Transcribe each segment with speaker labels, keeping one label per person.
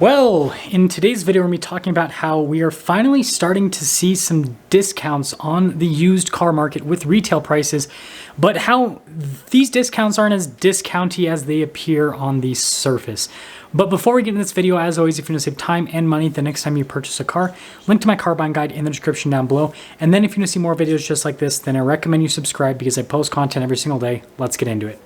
Speaker 1: Well, in today's video, we're going to be talking about how we are finally starting to see some discounts on the used car market with retail prices, but how these discounts aren't as discounty as they appear on the surface. But before we get into this video, as always, if you want to save time and money the next time you purchase a car, link to my car buying guide in the description down below. And then if you want to see more videos just like this, then I recommend you subscribe because I post content every single day. Let's get into it.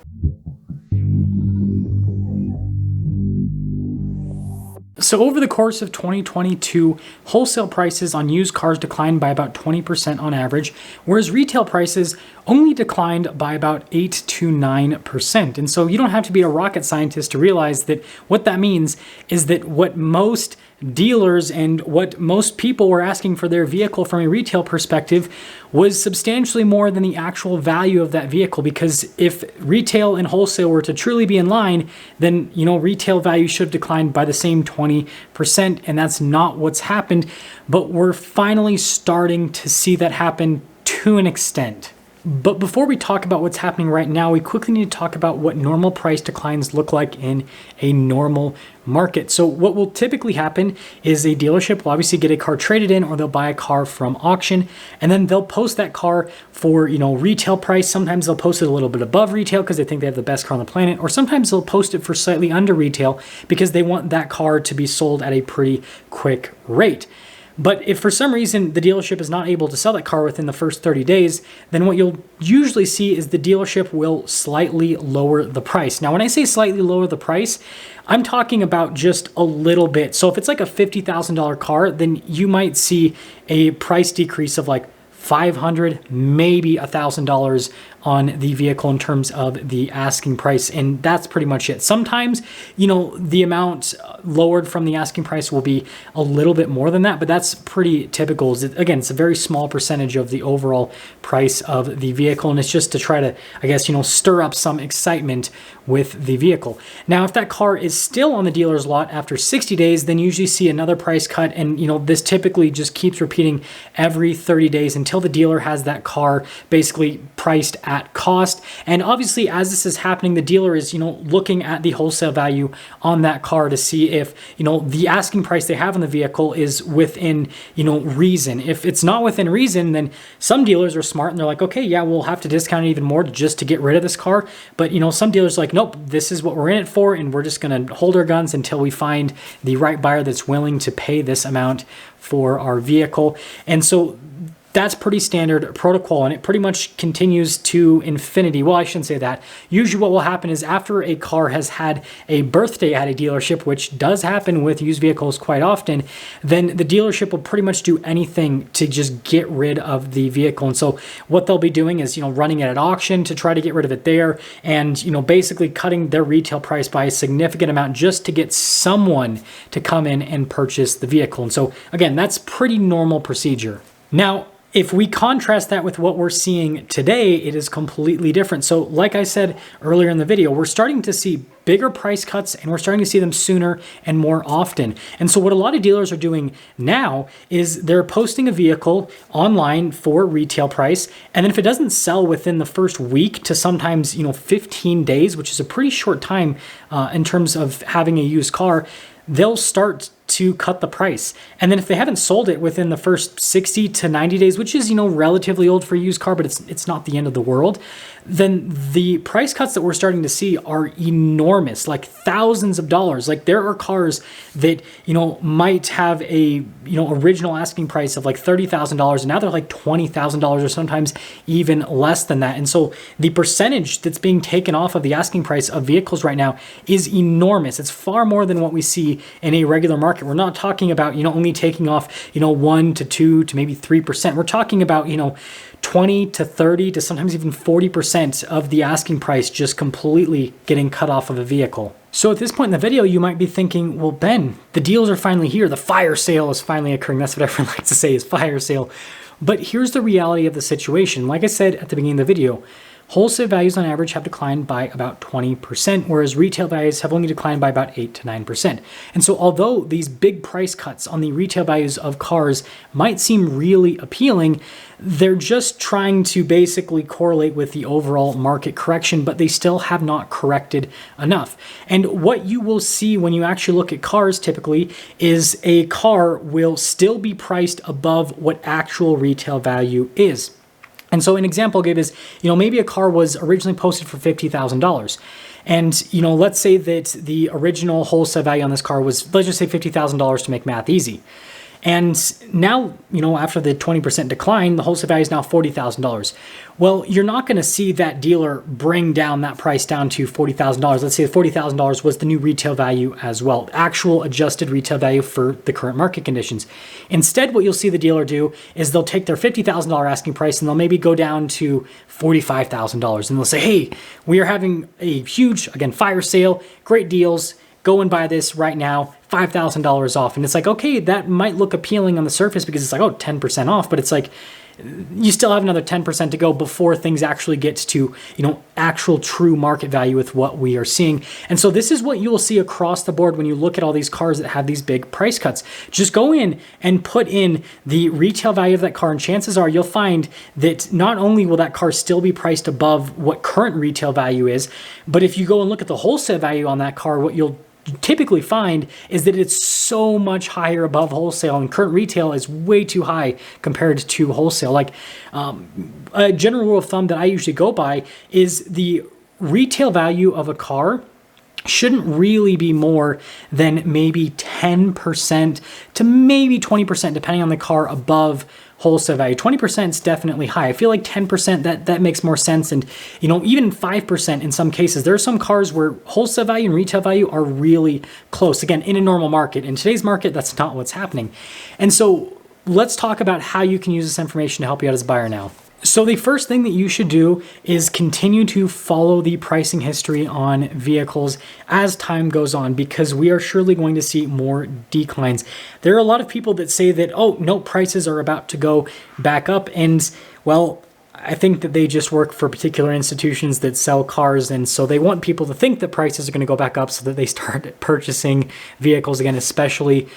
Speaker 1: So over the course of 2022, wholesale prices on used cars declined by about 20% on average, whereas retail prices only declined by about 8 to 9%. And so you don't have to be a rocket scientist to realize that what that means is that what most dealers and what most people were asking for their vehicle from a retail perspective was substantially more than the actual value of that vehicle. Because if retail and wholesale were to truly be in line, then retail value should have declined by the same 20%, and that's not what's happened. But we're finally starting to see that happen to an extent. But before we talk about what's happening right now, we quickly need to talk about what normal price declines look like in a normal market. So what will typically happen is a dealership will obviously get a car traded in, or they'll buy a car from auction, and then they'll post that car for retail price. Sometimes they'll post it a little bit above retail because they think they have the best car on the planet, or sometimes they'll post it for slightly under retail because they want that car to be sold at a pretty quick rate. But if for some reason the dealership is not able to sell that car within the first 30 days, then what you'll usually see is the dealership will slightly lower the price. Now, when I say slightly lower the price, I'm talking about just a little bit. So if it's like a $50,000 car, then you might see a price decrease of like $500, maybe $1,000 on the vehicle in terms of the asking price. And that's pretty much it. Sometimes, the amount lowered from the asking price will be a little bit more than that, but that's pretty typical. Again, it's a very small percentage of the overall price of the vehicle. And it's just to try to, stir up some excitement with the vehicle. Now, if that car is still on the dealer's lot after 60 days, then you usually see another price cut. And, this typically just keeps repeating every 30 days until the dealer has that car basically priced at cost. And obviously, as this is happening, the dealer is, looking at the wholesale value on that car to see if, the asking price they have on the vehicle is within, reason. If it's not within reason, then some dealers are smart and they're like, okay, yeah, we'll have to discount it even more just to get rid of this car. But, some dealers are like, nope, this is what we're in it for, and we're just going to hold our guns until we find the right buyer that's willing to pay this amount for our vehicle. And so that's pretty standard protocol, and it pretty much continues to infinity. Well, I shouldn't say that. Usually what will happen is after a car has had a birthday at a dealership, which does happen with used vehicles quite often, then the dealership will pretty much do anything to just get rid of the vehicle. And so what they'll be doing is, running it at auction to try to get rid of it there, and, basically cutting their retail price by a significant amount just to get someone to come in and purchase the vehicle. And so again, that's pretty normal procedure. Now, if we contrast that with what we're seeing today, it is completely different. So like I said earlier in the video, we're starting to see bigger price cuts, and we're starting to see them sooner and more often. And so what a lot of dealers are doing now is they're posting a vehicle online for retail price. And then if it doesn't sell within the first week to sometimes, 15 days, which is a pretty short time in terms of having a used car, they'll start to cut the price. And then if they haven't sold it within the first 60 to 90 days, which is, relatively old for a used car, but it's not the end of the world, then the price cuts that we're starting to see are enormous, like thousands of dollars. Like there are cars that, might have a, original asking price of like $30,000, and now they're like $20,000 or sometimes even less than that. And so the percentage that's being taken off of the asking price of vehicles right now is enormous. It's far more than what we see in a regular market. We're not talking about, only taking off, 1 to 2 to maybe 3%. We're talking about, 20 to 30 to sometimes even 40% of the asking price just completely getting cut off of a vehicle. So at this point in the video, you might be thinking, well, Ben, the deals are finally here. The fire sale is finally occurring. That's what everyone likes to say, is fire sale. But here's the reality of the situation. Like I said at the beginning of the video, wholesale values on average have declined by about 20%, whereas retail values have only declined by about 8 to 9%. And so although these big price cuts on the retail values of cars might seem really appealing, they're just trying to basically correlate with the overall market correction, but they still have not corrected enough. And what you will see when you actually look at cars typically is a car will still be priced above what actual retail value is. And so an example I give is, maybe a car was originally posted for $50,000. And, let's say that the original wholesale value on this car was, let's just say $50,000 to make math easy. And now, after the 20% decline, the wholesale value is now $40,000. Well, you're not going to see that dealer bring down that price down to $40,000. Let's say $40,000 was the new retail value as well, actual adjusted retail value for the current market conditions. Instead, what you'll see the dealer do is they'll take their $50,000 asking price and they'll maybe go down to $45,000. And they'll say, hey, we are having a huge, again, fire sale, great deals. Go and buy this right now, $5,000 off. And it's like, okay, that might look appealing on the surface because it's like, 10% off, but it's like, you still have another 10% to go before things actually get to, actual true market value with what we are seeing. And so this is what you will see across the board when you look at all these cars that have these big price cuts. Just go in and put in the retail value of that car, and chances are you'll find that not only will that car still be priced above what current retail value is, but if you go and look at the wholesale value on that car, what you'll typically find is that it's so much higher above wholesale, and current retail is way too high compared to wholesale. Like a general rule of thumb that I usually go by is the retail value of a car shouldn't really be more than maybe 10% to maybe 20%, depending on the car, above wholesale value. 20% is definitely high. I feel like 10%, that makes more sense. And, even 5% in some cases. There are some cars where wholesale value and retail value are really close. Again, in a normal market. In today's market, that's not what's happening. And so let's talk about how you can use this information to help you out as a buyer now. So the first thing that you should do is continue to follow the pricing history on vehicles as time goes on, because we are surely going to see more declines. There are a lot of people that say that, no, prices are about to go back up. And well, I think that they just work for particular institutions that sell cars. And so they want people to think that prices are going to go back up so that they start purchasing vehicles again, especially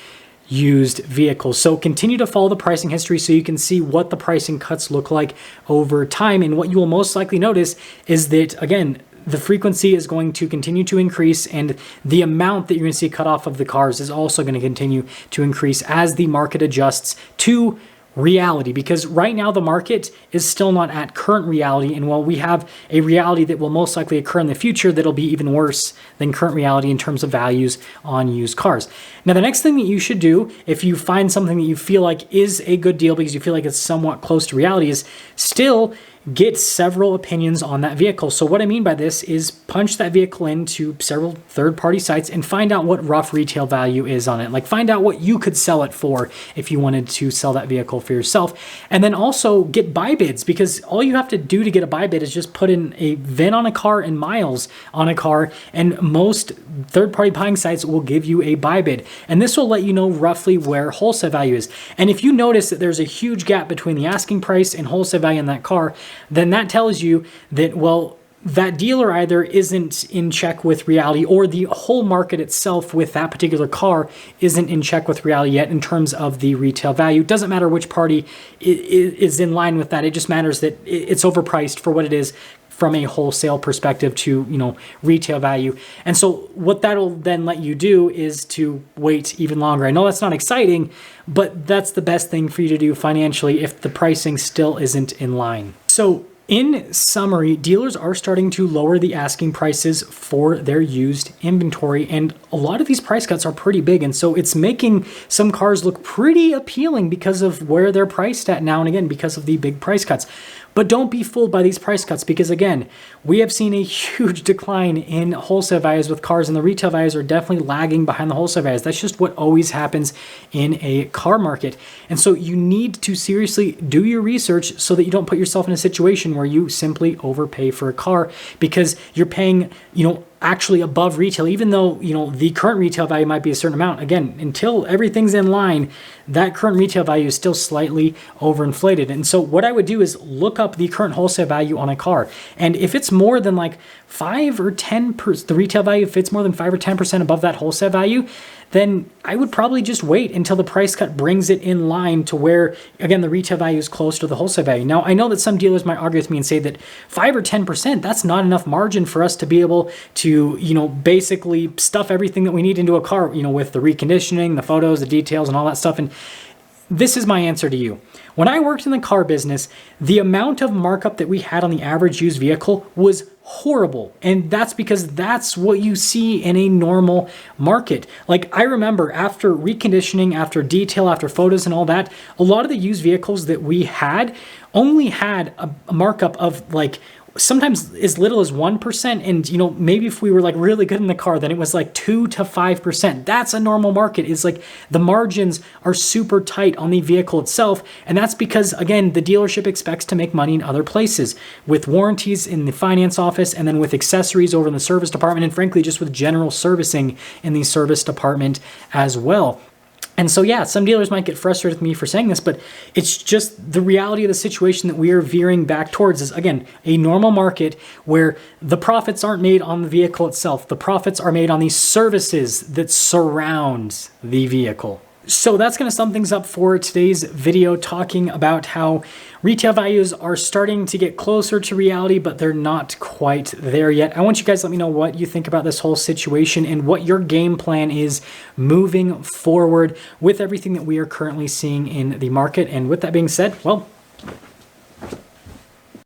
Speaker 1: used vehicles. So continue to follow the pricing history so you can see what the pricing cuts look like over time. And what you will most likely notice is that, again, the frequency is going to continue to increase, and the amount that you're going to see cut off of the cars is also going to continue to increase as the market adjusts to reality, because right now the market is still not at current reality. And while we have a reality that will most likely occur in the future that'll be even worse than current reality in terms of values on used cars. Now, the next thing that you should do if you find something that you feel like is a good deal because you feel like it's somewhat close to reality is still get several opinions on that vehicle. So what I mean by this is punch that vehicle into several third-party sites and find out what rough retail value is on it. Like, find out what you could sell it for if you wanted to sell that vehicle for yourself. And then also get buy bids, because all you have to do to get a buy bid is just put in a VIN on a car and miles on a car, and most third-party buying sites will give you a buy bid. And this will let you know roughly where wholesale value is. And if you notice that there's a huge gap between the asking price and wholesale value in that car, then that tells you that, well, that dealer either isn't in check with reality, or the whole market itself with that particular car isn't in check with reality yet in terms of the retail value. It doesn't matter which party is in line with that. It just matters that it's overpriced for what it is from a wholesale perspective to, retail value. And so what that'll then let you do is to wait even longer. I know that's not exciting, but that's the best thing for you to do financially if the pricing still isn't in line. So in summary, dealers are starting to lower the asking prices for their used inventory, and a lot of these price cuts are pretty big, and so it's making some cars look pretty appealing because of where they're priced at now, and again, because of the big price cuts. But don't be fooled by these price cuts, because again, we have seen a huge decline in wholesale values with cars, and the retail values are definitely lagging behind the wholesale values. That's just what always happens in a car market. And so you need to seriously do your research so that you don't put yourself in a situation where you simply overpay for a car because you're paying, actually above retail, even though, you know, the current retail value might be a certain amount. Again, until everything's in line, that current retail value is still slightly overinflated. And so what I would do is look up the current wholesale value on a car. And if it's more than like 5 or 10%, the retail value, if it's more than 5 or 10% above that wholesale value, then I would probably just wait until the price cut brings it in line to where, again, the retail value is close to the wholesale value. Now, I know that some dealers might argue with me and say that 5 or 10%, that's not enough margin for us to be able to, you know, basically stuff everything that we need into a car, you know, with the reconditioning, the photos, the details, and all that stuff. And this is my answer to you. When I worked in the car business, the amount of markup that we had on the average used vehicle was horrible. And that's because that's what you see in a normal market. Like, I remember after reconditioning, after detail, after photos and all that, a lot of the used vehicles that we had only had a markup of like sometimes as little as 1%. And, you know, maybe if we were like really good in the car, then it was like 2 to 5%. That's a normal market. It's like the margins are super tight on the vehicle itself. And that's because, again, the dealership expects to make money in other places with warranties in the finance office, and then with accessories over in the service department, and frankly, just with general servicing in the service department as well. And so, yeah, some dealers might get frustrated with me for saying this, but it's just the reality of the situation that we are veering back towards is, again, a normal market where the profits aren't made on the vehicle itself. The profits are made on the services that surround the vehicle. So that's going to sum things up for today's video, talking about how retail values are starting to get closer to reality, but they're not quite there yet. I want you guys to let me know what you think about this whole situation and what your game plan is moving forward with everything that we are currently seeing in the market. And with that being said, well,